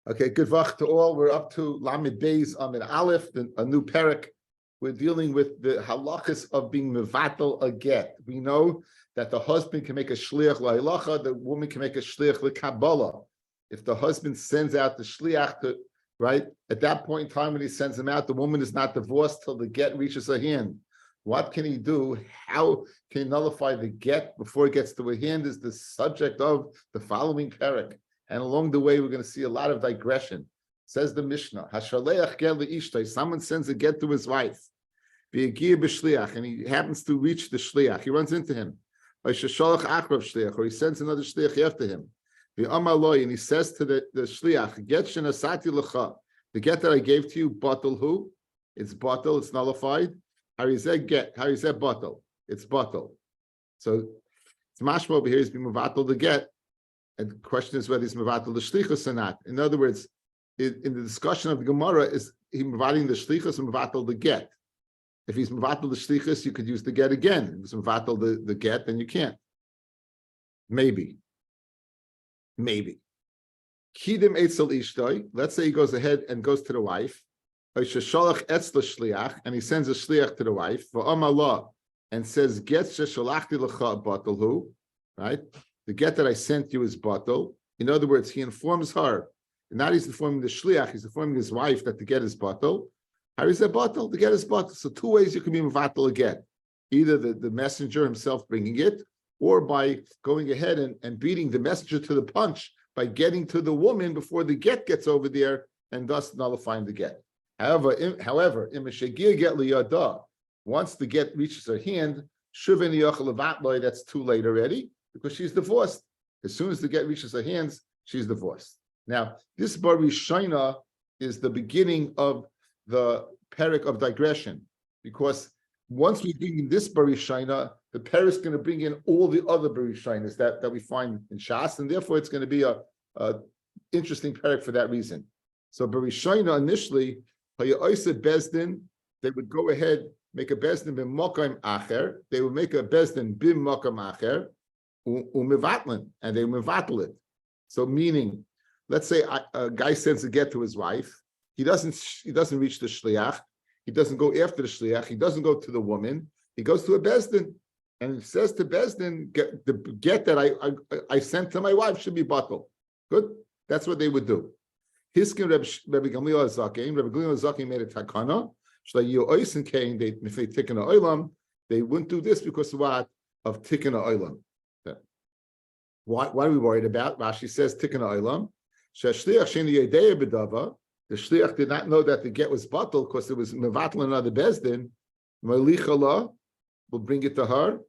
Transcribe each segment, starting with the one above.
Okay, good vach to all. We're up to Lamed Beis Amid Aleph, a new parak. We're dealing with the halachas of being mevatel a get. We know that the husband can make a shliach la'ilacha, the woman can make a shliach leKabbalah. If the husband sends out the shliach to, right, at that point in time when he sends him out, the woman is not divorced till the get reaches her hand. What can he do? How can he nullify the get before it gets to her hand is the subject of the following parak. And along the way, we're going to see a lot of digression. Says the Mishnah, Hashaleach get le'ishtay, someone sends a get to his wife, v'yagir b'shliach, and he happens to reach the shliach. He runs into him. Or he sends another shliach after him. And he says to the shliach, get shenasati lecha, the get that I gave to you, batal hu? It's batal, it's nullified. How is that get? How is that batal? It's batal. So it's mashma over here, he's being mevatel the get. And the question is whether he's mevatel the shlichus or not. In other words, in the discussion of the Gemara, is he mevatel the shlichus or mevatel the get? If he's mevatel the shlichus, you could use the get again. If he's mevatel the get, then you can't. Maybe. Kidim eitzel ishtoi. Let's say he goes ahead and goes to the wife. And he sends a shliach to the wife. And says, get sheshalachti lecha batal hu. Right? The get that I sent you is batal. In other words, he informs her. Not he's informing the shliach, he's informing his wife that the get is batal. How is that batal? The get is batal. So two ways you can be mevatel a get. Either the messenger himself bringing it, or by going ahead and beating the messenger to the punch by getting to the woman before the get gets over there and thus nullifying the get. However, in Meshagir get liyada, once the get reaches her hand, shuven yachal levatloi, that's too late already, because she's divorced. As soon as the get reaches her hands, she's divorced. Now, this Bar Rishona is the beginning of the parak of digression, because once we bring in this Bar Rishona, the parak is going to bring in all the other Bar Rishonas that we find in Shas, and therefore it's going to be a interesting parak for that reason. So Bar Rishona initially, Bezdin, they would go ahead, make a Bezdin bim Mokam Acher, they would make a Bezdin bim Mokam Acher, umevatlin, and they mevatel it. So meaning, let's say a guy sends a get to his wife. He doesn't reach the shliach. He doesn't go after the shliach. He doesn't go to the woman. He goes to a bezdin, and he says to bezdin, the get that I sent to my wife should be batal. Good. That's what they would do. Hiskin Rabbi Gamliel Zaken. Rabbi Gamliel Zaken made a takana. Shlayio oisen came. They tikkun oilam. They wouldn't do this because of what? Of tikkun oilam. What are we worried about? Rashi says tikkun oilam. Sheshliach sheni yedei b'dava. The shliach did not know that the get was batal because it was mevatel another bezdin. Malichala will bring it to her.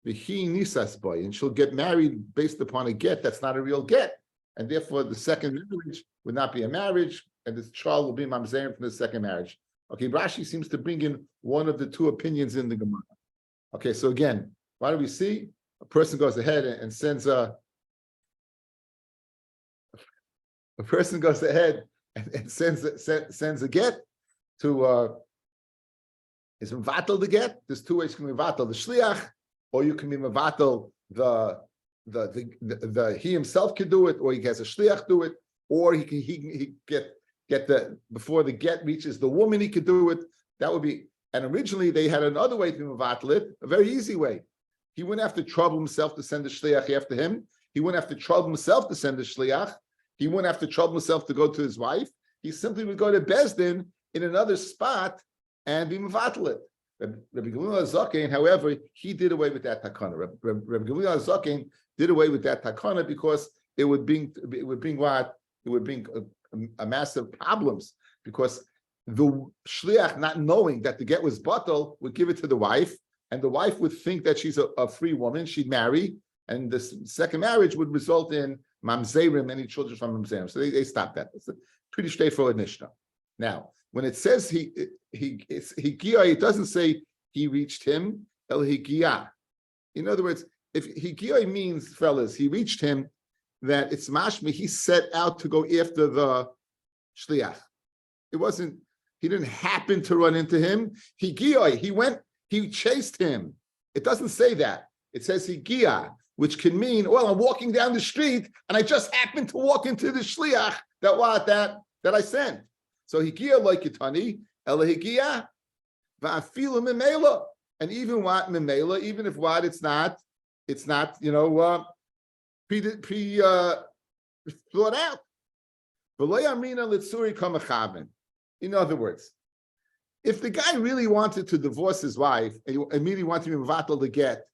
V'hi nisas boy, and she'll get married based upon a get that's not a real get, and therefore the second marriage would not be a marriage, and this child will be mamzerim from the second marriage. Okay, Rashi seems to bring in one of the two opinions in the Gemara. Okay, so again, what do we see? A person goes ahead and sends a person goes ahead and sends a get to is mevatel the get. There's two ways you can mevatel the shliach, or you can be mevatel the he himself can do it, or he has a shliach do it, or he can get the before the get reaches the woman, he could do it. That would be, and originally they had another way to mevatel it, a very easy way. He wouldn't have to trouble himself to send the shliach after him. He wouldn't have to trouble himself to send the shliach. He wouldn't have to trouble himself to go to his wife. He simply would go to bezdin in another spot and be mevatel it. Rabbi Gamliel Zaken, however, he did away with that takana. Rabbi Gamliel Zaken did away with that takana because it would bring a massive problems, because the shliach, not knowing that the get was batal, would give it to the wife, and the wife would think that she's a free woman, she'd marry, and the second marriage would result in mamzerim, any children from mamzerim. So they stopped that. It's a pretty straightforward Mishnah. Now, when it says it doesn't say he reached him, el higia. In other words, if higia means, fellas, he reached him, that it's mashma, he set out to go after the shliach. It wasn't, he didn't happen to run into him. He went, he chased him. It doesn't say that. It says higia, which can mean, well, I'm walking down the street and I just happened to walk into the shliach that what that I sent. So higia like Yitani, ela higia, va'afilu memela, and even what memela, even if what it's not thought out. In other words, if the guy really wanted to divorce his wife and he immediately wanted to be mevatel the get,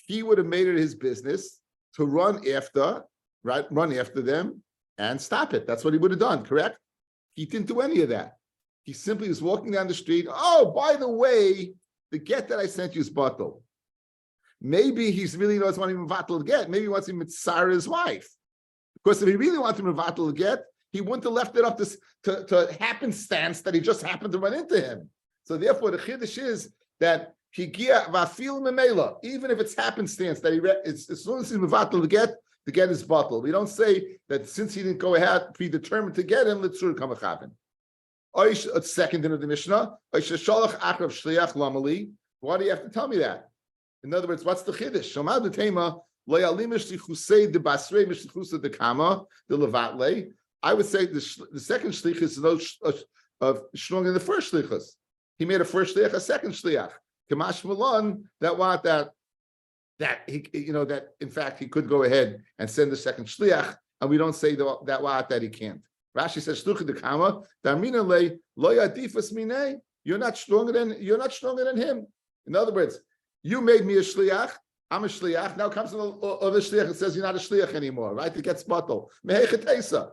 he would have made it his business to run after them and stop it. That's what he would have done, correct? He didn't do any of that. He simply was walking down the street. Oh, by the way, the get that I sent you is batel. Maybe he's really doesn't want to mevatel the get. Maybe he wants to mitzar his wife. Because if he really wanted to mevatel the get, he wouldn't have left it up to happenstance that he just happened to run into him. So therefore, the chiddush is that higia va'afil memela, even if it's happenstance that it's as soon as he's mevatel the get is batel. We don't say that since he didn't go ahead predetermined to get him, let's come achavin. Second in the Mishnah, why do you have to tell me that? In other words, what's the chiddush? Shomad the tema lo yalimish tichusei de basrei mishtichusa de kama de levatle. I would say the second shlichus is those of stronger than the first shlichus. He made a first shliach, a second shliach. Kamash Malon, that he, that in fact he could go ahead and send the second shliach, and we don't say that he can't. Rashi says shlucha de kama darmina le lo yadifas mine. You're not stronger than him. In other words, you made me a shliach. I'm a shliach. Now comes the other shliach and says you're not a shliach anymore, right? It gets batel. Mehechetesa.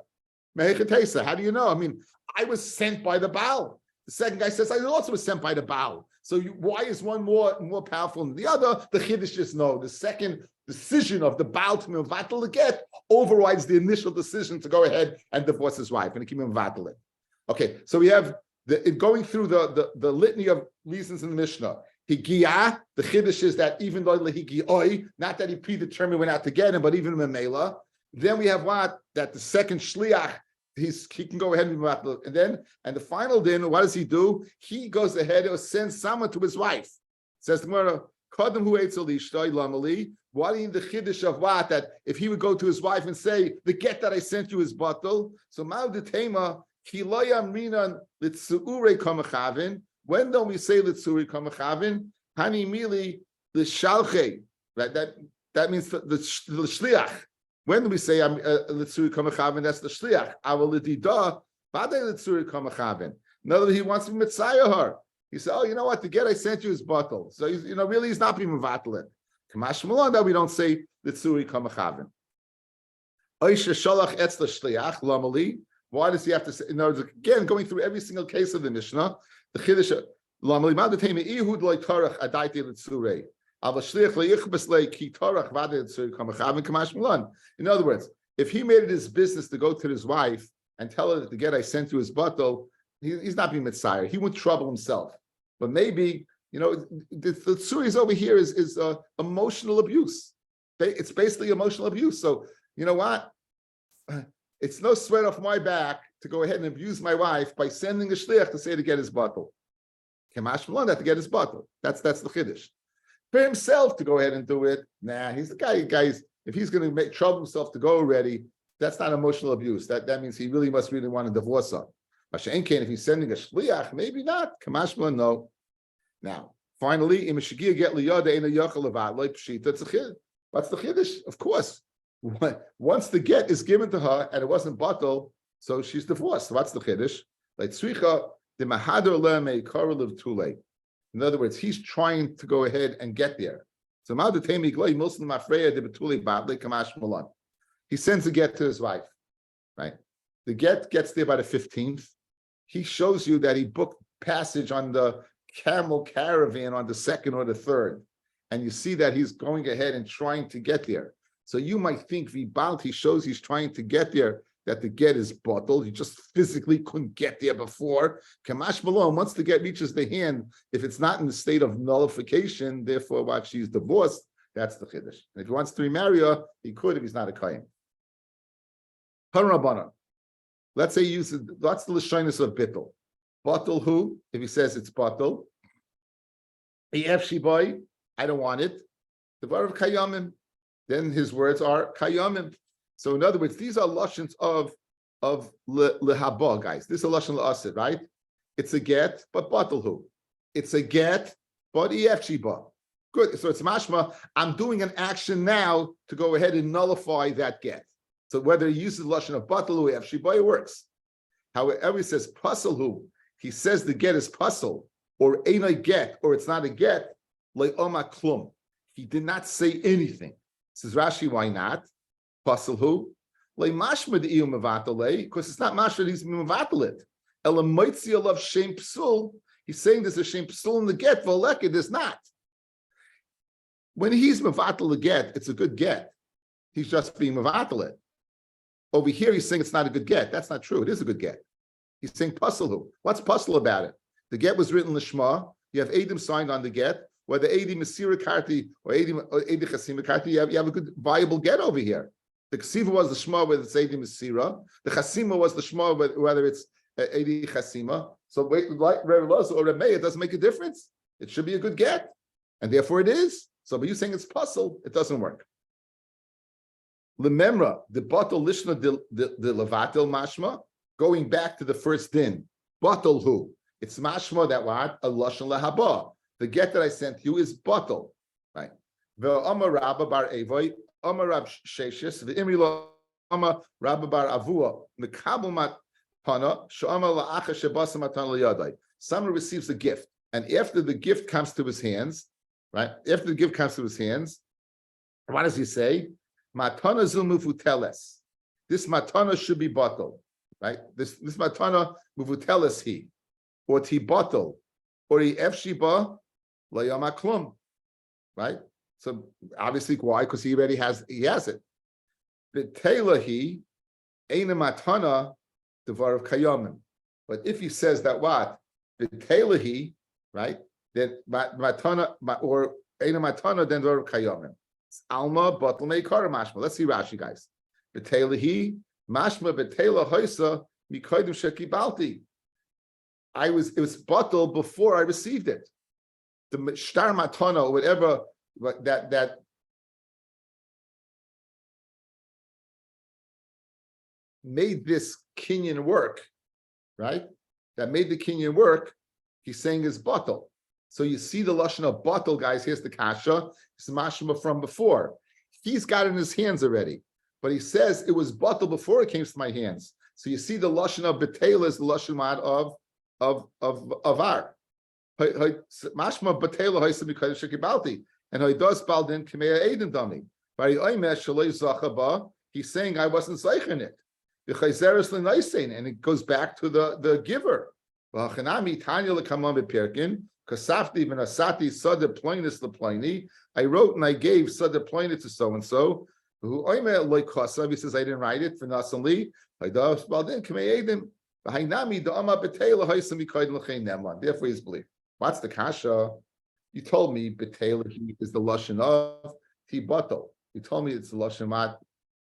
How do you know? I mean, I was sent by the Baal. The second guy says, I also was sent by the Baal. So why is one more powerful than the other? The chiddush is no. The second decision of the Baal to mevatel the get overrides the initial decision to go ahead and divorce his wife and keep him mevatel it. Okay, so we have going through the litany of reasons in the Mishnah. Higia, the chiddush is that even though lehigioi, not that he predetermined went out to get him, but even memela. Then we have that the second shliach, he can go ahead and the final din, what does he do? He goes ahead and sends someone to his wife. Says the Gemara, Kadam hu eitzel ishtay lamali. What do you the chiddush of what? That if he would go to his wife and say, the get that I sent you is batel. So mal de tema, ki lo yamrinan litzuure kamachavin. When don't we say litzuure kamachavin? Hani mili l'shalche. Right? That means the shliach. When do we say litzuri kamachavin? That's the shliach. Avalidida badei litzuri kamachavin. In other words, he wants to mitzayah her. He said, "Oh, you know what? The get I sent you is batel." So really, he's not being mevatel it. Kamash malon that we don't say litzuri kamachavin. Oisha shalach etz l'shliach lamali. Why does he have to say? In other words, again, going through every single case of the Mishnah, the chiddush lamali madatei ihud loy tarach adayti litzurei. In other words, if he made it his business to go to his wife and tell her that the get I sent to his batel, he's not being mitzayir. He would trouble himself. But maybe, the series over here is emotional abuse. It's basically emotional abuse. So, you know what? It's no sweat off my back to go ahead and abuse my wife by sending a shliach to say to get his batel. Kemash malon that to get his batel. That's the chiddush. For himself to go ahead and do it, he's the guy, guys. If he's going to trouble himself to go already, that's not emotional abuse. That means he must really want to divorce her. If he's sending a shliach, maybe not. Kamashma, no. Now, finally, that's the chiddush. Of course, once the get is given to her and it wasn't batel, so she's divorced. So what's the chiddush? Like tzricha the mahader le koreliv tule. In other words, he's trying to go ahead and get there. So he sends a get to his wife, right? The get gets there by the 15th. He shows you that he booked passage on the camel caravan on the 2nd or the 3rd. And you see that he's going ahead and trying to get there. So you might think Vibalt, he shows he's trying to get there, that the get is bottled. He just physically couldn't get there before. Kamash Malone, once the get reaches the hand, if it's not in the state of nullification, therefore what she's divorced, that's the chiddush. And if he wants to remarry her, he could if he's not a kohen. Harabana. Let's say he uses, that's the lashonis of bittul. Bottle who? If he says it's bottle. Shiboy, I don't want it. The word of kayamim. Then his words are kayamim. So in other words, these are lashons of of lehaba, guys. This is a lashon la'asid, right? It's a get, but batalhu. It's a get, but efshiba. Good. So it's mashma. I'm doing an action now to go ahead and nullify that get. So whether he uses the lashon of batalhu or efshiba, it works. However, he says pasalhu. He says the get is pasal, or ain't a get, or it's not a get. Le'oma klum. He did not say anything. Says Rashi, why not? Pasalhu. Le'mashma de'iyu mevatalei, because it's not mashma. He's mevatalit. Elamoitzi alav shem psul. He's saying there's a shem psul in the get. V'aleka, there's not. When he's mevatal the get, it's a good get. He's just being mevatal it. Over here, he's saying it's not a good get. That's not true. It is a good get. He's saying pasalhu. What's pasal about it? The get was written l'shma. You have edim signed on the get. Whether edim mesira karti or edim chasima karti, you have a good viable get over here. The ksiva was the shma whether it's edim mesira. The chasima was the shma whether it's edim chasima. So like Rabbi or Rabbi, it doesn't make a difference. It should be a good get, and therefore it is. So, but you saying it's pasal, it doesn't work. Lememra, the batal lishna the levatel mashma, going back to the first din, batal who? It's mashma that what? A lashon lahaba. The get that I sent you is batal, right? Ve'amar Rabba bar Evoy, Amar Rab Sheshis, ve'imri lo Amar Rabba bar Avua, mekabel matana, she'amar la'acha shebasa matana liyadai. Someone receives a gift, and after the gift comes to his hands, right? After the gift comes to his hands, what does he say? Matana zil mufuteles. This matana should be bottled, right? This matana mufuteles he, or ti bottle, or he efshiba layamaklum, right? So obviously, why? Because he already has it. Betela he eina matana devar of kayamim. But if he says that what betela he, right? Then matana or eina matana then devar of kayamim. Alma batal meikara mashma. Let's see Rashi, guys. Betela he mashma betela hoisa mikaydim shekibalti. It was batal before I received it. The shtar matana or whatever that made this kinyan work, right? That made the kinyan work. He's saying is batal. So you see the lashon of batal, guys. Here's the kasha. It's mashma from before. He's got it in his hands already, but he says it was batal before it came to my hands. So you see the lashon of betela is the lashon of avar. Mashma betela hoisa because shekibalti, and he does baldin kameya eden dami. He's saying I wasn't zeichen it. And it goes back to the giver. Kasafti v'nasati sada ploinus leploni. I wrote and I gave sada ploinus to so and so. Who oimer loy kosav. He says I didn't write it for nasanli. I dos baldin kamei edim. V'hainami da'ama betela haisam mikoyd l'chein nemlan. Therefore, his belief. What's the kasha? You told me betela is the lashon of ti batal. You told me it's the lashon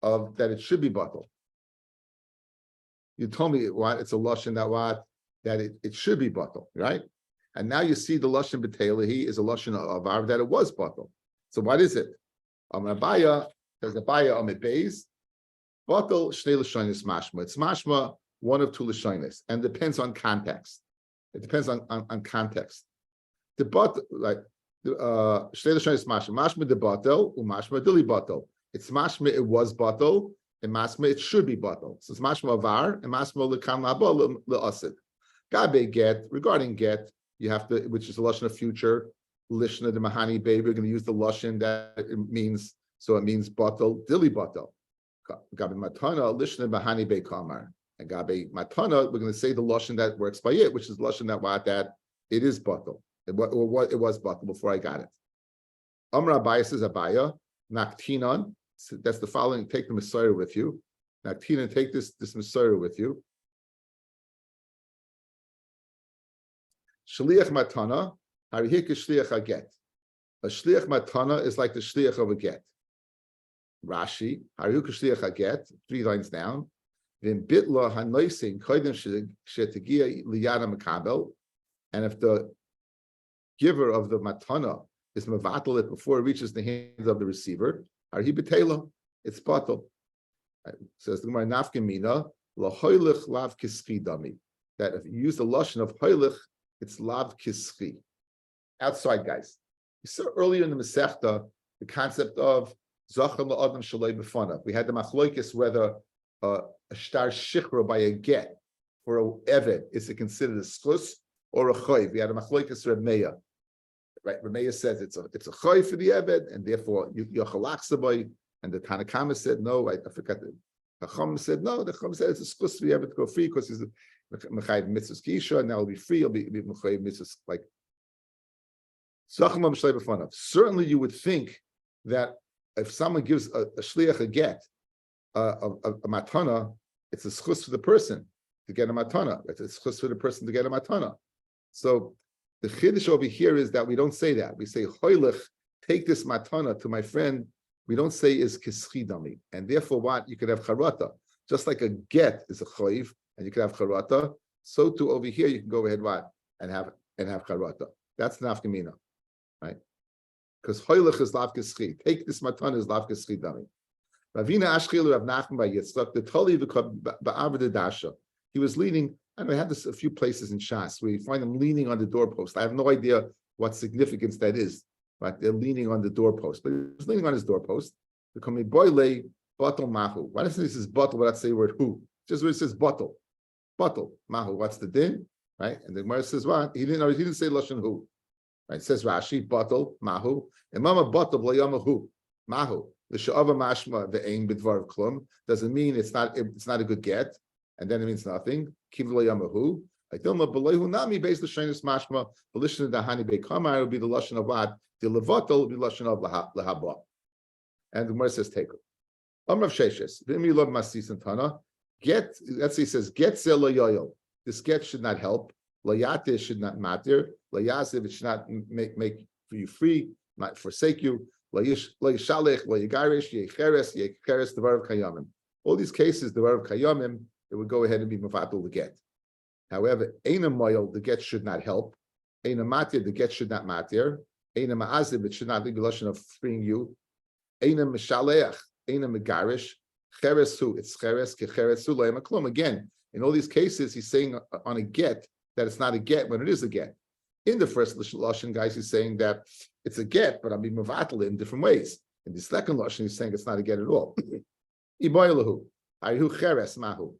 of that it should be batal. You told me what it's a lashon that it should be batal, right? And now you see the lashon betelahi is a lashon of our that it was batal. So what is it? Abaya, there's Abaya Amit Beis. Batal shnei lashonis mashma. It's mashma one of two lashonis, and depends on context. It depends on context. The batal, like shnei lashonis mashma the batal umashma dili batal. It's mashma it was batal, and mashma it should be batal. So it's mashma avar and mashma lekam haba leasid. Gabe get regarding get. You have to, which is a lashon of future, lishna the mahani baby. We're going to use the lashon that it means, so it means batal, dili batal. Gabi matana, lishna mahani be kamar. And gabi matana, we're going to say the lashon that works by it, which is the lashon that it is batal. It was batal before I got it. Amra Abaya says Abaya, naktinon. That's the following. Take the Messiah with you. Naktinon, take this Messiah with you. Shliach matana, harihik shliach a get. A shliach matana is like the shliach of a get. Rashi, harihik shliach a get, 3 lines down. Then bitla hanoisin koydem shetegia liyada makabel. And if the giver of the matana is mevatel it before it reaches the hands of the receiver, harihi betela, it's batal. Says the Gemara nafkamina Lahoilich lav kischi dami. That if you use the lashon of hoilich, it's lav kischi. Outside, guys. We saw earlier in the Masechta the concept of zachar la'adam shalei b'fanav. We had the machlokes whether a shtar shichra by a get for a eved is it considered a schus or a choy. We had a machlokes Reb Meir. Right, Reb Meir says it's a choy for the eved, and therefore you're chalachsaboy. And the Tanakama said no. I forgot. The Chum said no. The Chum said it's a schus for the eved to go free because he's a mechayiv mitzvahs kisha, and now he'll be free. He'll be mechayiv mitzvahs like. Certainly, you would think that if someone gives a shliach a get, a matana, it's a schus for the person to get a matana. It's a schus for the person to get a matana. So the chiddush over here is that we don't say that. We say hoylech, take this matana to my friend. We don't say is kischidami, and therefore what you could have charata. Just like a get is a choiv, and you could have charata. So too over here you can go ahead what and have charata. That's nafkamina. Right? Because hoylech is lav kischi. Take this matana is lav kischi dami. Ravina Ashkilu Rav Nachman by Yitzchak the Toli ba'aved dasha. He was leaning. I know I have this a few places in Shas where you find him leaning on the doorpost. I have no idea what significance that is. Right? They're leaning on the doorpost, but he was leaning on his doorpost. They call me boile batal mahu. Why doesn't it say batal? But not say the word who? Just where it says batal mahu. What's the din? Right? And the Gemara says what? He didn't say lashon who. Right? It says Rashi, batal, mahu. And mama batal b'layamahu, mahu. The sha'ava mashma ve'ein b'dvar klum doesn't mean it's not a good get, and then it means nothing. Kiv b'layamahu. I tell him b'layhu nami based the shaynis mashma v'lishna dahani be'kamar would be the lashon of what? The levatal would be the lashon of lahaba. And the Gemara says take it. Amrav sheshes v'imi lov masis and tana get. Let's say he says get sel yoyel. This get should not help. Layate should not matter. Layasiv it should not make for you free, not forsake you. All these cases, the var of kayamim. All these cases, the var of kayamim, it would go ahead and be mevatel the get. However, eina moyel, the get should not help. Eina matir, the get should not matir. Eina ma'aziv, it should not be the lashon of freeing you. Eina mishaleach, eina megarish. Cheresu, it's cheres kecheresu loyamaklum. Again, in all these cases, he's saying on a get that it's not a get when it is a get. In the first lashon, guys, he's saying that it's a get, but I'm being mevatel in different ways. In the second lashon, he's saying it's not a get at all. Iboilahu, harihu cheres mahu.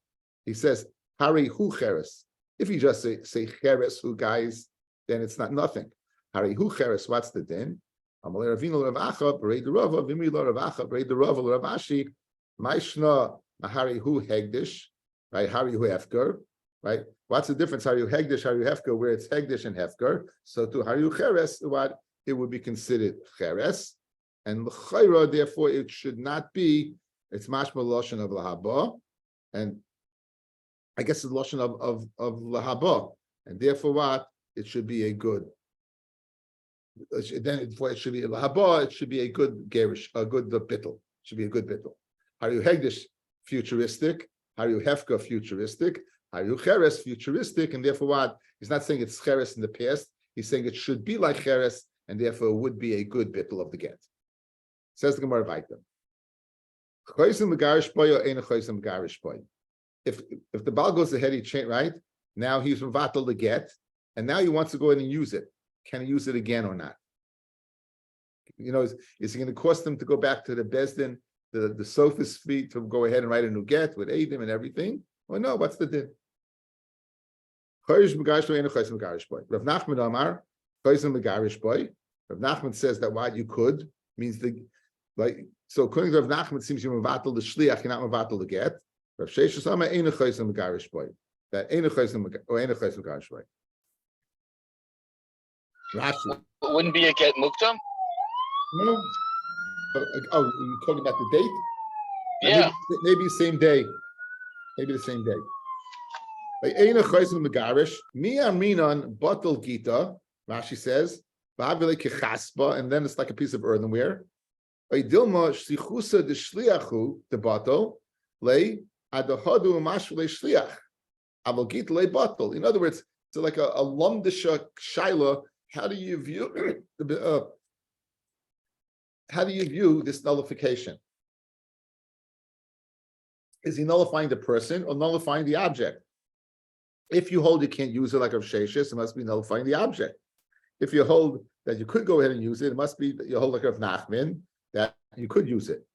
He says harihu cheres. If you just say cheres hu, guys, then it's not nothing. Harihu cheres. What's the din? Amalei Ravina Ravacha berei derava v'imi lo Ravacha berei derava lo Ravashi ma'ishna harihu hegdish, right? Harihu hefker, right? What's the difference? Harihu hegdish, harihu hefker, where it's hegdish and hefker. So to harihu cheres, what? It would be considered cheres, and l'chayra, therefore, it should not be. It's mashma lashon of lahaba, and I guess it's lashon of lahaba, and therefore, what it should be a good. Then it should be lahaba. It should be a good gerish, a good bittul. Should be a good bittul. Harihu hegdish futuristic, harihu hefka futuristic, harihu cheres futuristic, and therefore, what he's not saying it's cheres in the past. He's saying it should be like cheres. And therefore would be a good bittul of the get. Says the Gemara Vayta. If the Baal goes ahead, he change right now he's from vatal the get, and now he wants to go ahead and use it. Can he use it again or not? You know, is he going to cost him to go back to the Bezdin, the sophist fee to go ahead and write a new get with Adim and everything? Or no, what's the din? Rav Nachman Amar. Rav Nachman says that what you could means so according to Rav Nachman, it seems you're mevatel the shliach, you're not mevatel the get. Rav Sheshes Amar einu chaysim megarish boy. That einu chaysim megarish boy. Rashi wouldn't be a get muktam. No. Oh, you're talking about the date? Yeah. Maybe same day. Maybe the same day. Einu chaysim megarish mi aminan batel gita. Rashi says, and then it's like a piece of earthenware. In other words, it's like a lumdisha shaila. How do you view this nullification? Is he nullifying the person or nullifying the object? If you hold you can't use it like Rav Sheshes, it must be nullifying the object. If you hold that you could go ahead and use it, it must be that you hold like Rav Nachman, that you could use it.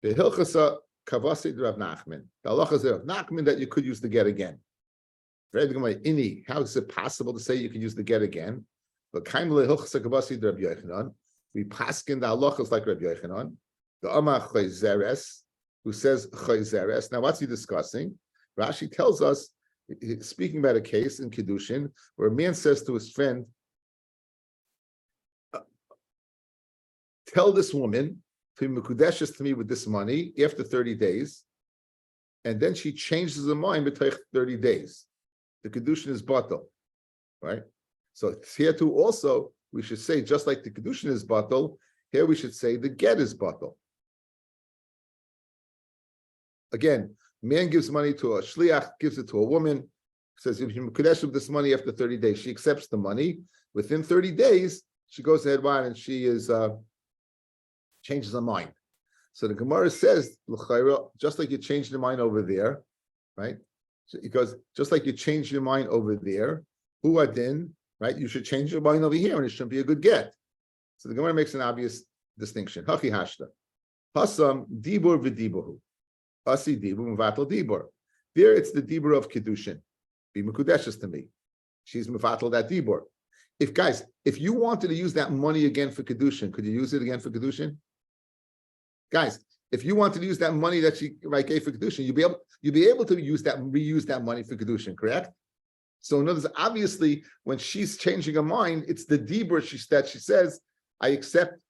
The Hilchasa Kavasid Rav Nachman. The halacha is Rav Nachman that you could use the get again. How is it possible to say you can use the get again? But Hilchasa Kavasid Rav Yochanan. We paskin the halachas like Rabbi Yochanan, the Amar Chayzeres, who says Chayzeres. Now, what's he discussing? Rashi tells us, speaking about a case in Kiddushin, where a man says to his friend, tell this woman to be mekudeshes to me with this money after 30 days, and then she changes her mind between 30 days. The Kiddushin is batal, right? So here too also, we should say, just like the Kedushin is batal, here we should say the get is batal. Again, man gives money to a shliach, gives it to a woman, says, if you kodesh with this money after 30 days, she accepts the money. Within 30 days, she goes ahead and she is changes her mind. So the Gemara says, just like you changed your mind over there, right? Because just like you changed your mind over there, who adin, right? You should change your mind over here, and it shouldn't be a good get. So the Gemara makes an obvious distinction. Haki hashta, hasam dibur v'dibuhu, asi dibur mevatel dibur. There, it's the dibur of kedushin. Be mekudeshes to me. She's mevatel that dibur. If you wanted to use that money again for kedushin, could you use it again for kedushin? Guys, if you wanted to use that money that she gave for kedushin, you'd be able to reuse that money for kedushin, correct? So in other words, obviously, when she's changing her mind, it's the dibur that she says, I accept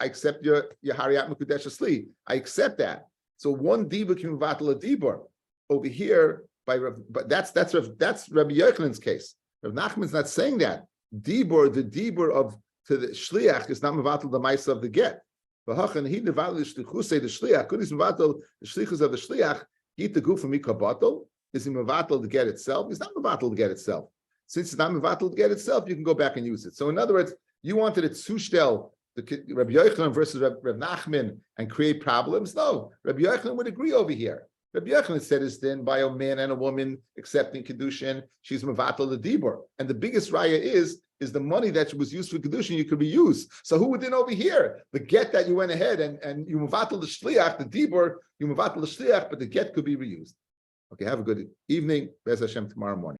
your hariyat mekudesh asli. I accept that. So one dibur can vatal a dibur. Over here, but that's Rabbi Yochanan's case. Rav Nachman's not saying that. The dibur to the shliach is not mevatal the ma'isa of the get. V'hachan he nevatal the shlichusay the shliach. Could he mevatal the shlichus of the shliach? Eat the gufa mikabatal. Is he mevatal the get itself? He's not mevatal the get itself. Since it's not mevatel to get itself, you can go back and use it. So in other words, you wanted it sushtel, the Rabbi Yochanan versus Rabbi Nachman, and create problems. No, Rabbi Yochanan would agree over here. Rabbi Yochanan said it's then by a man and a woman accepting kedushin, she's mevatel the dibur, and the biggest raya is the money that was used for kedushin you could reuse. So who would then over here? The get that you went ahead and you mevatel the shliach, the dibur, you mevatel the shliach, but the get could be reused. Okay, have a good evening. Bez Hashem tomorrow morning.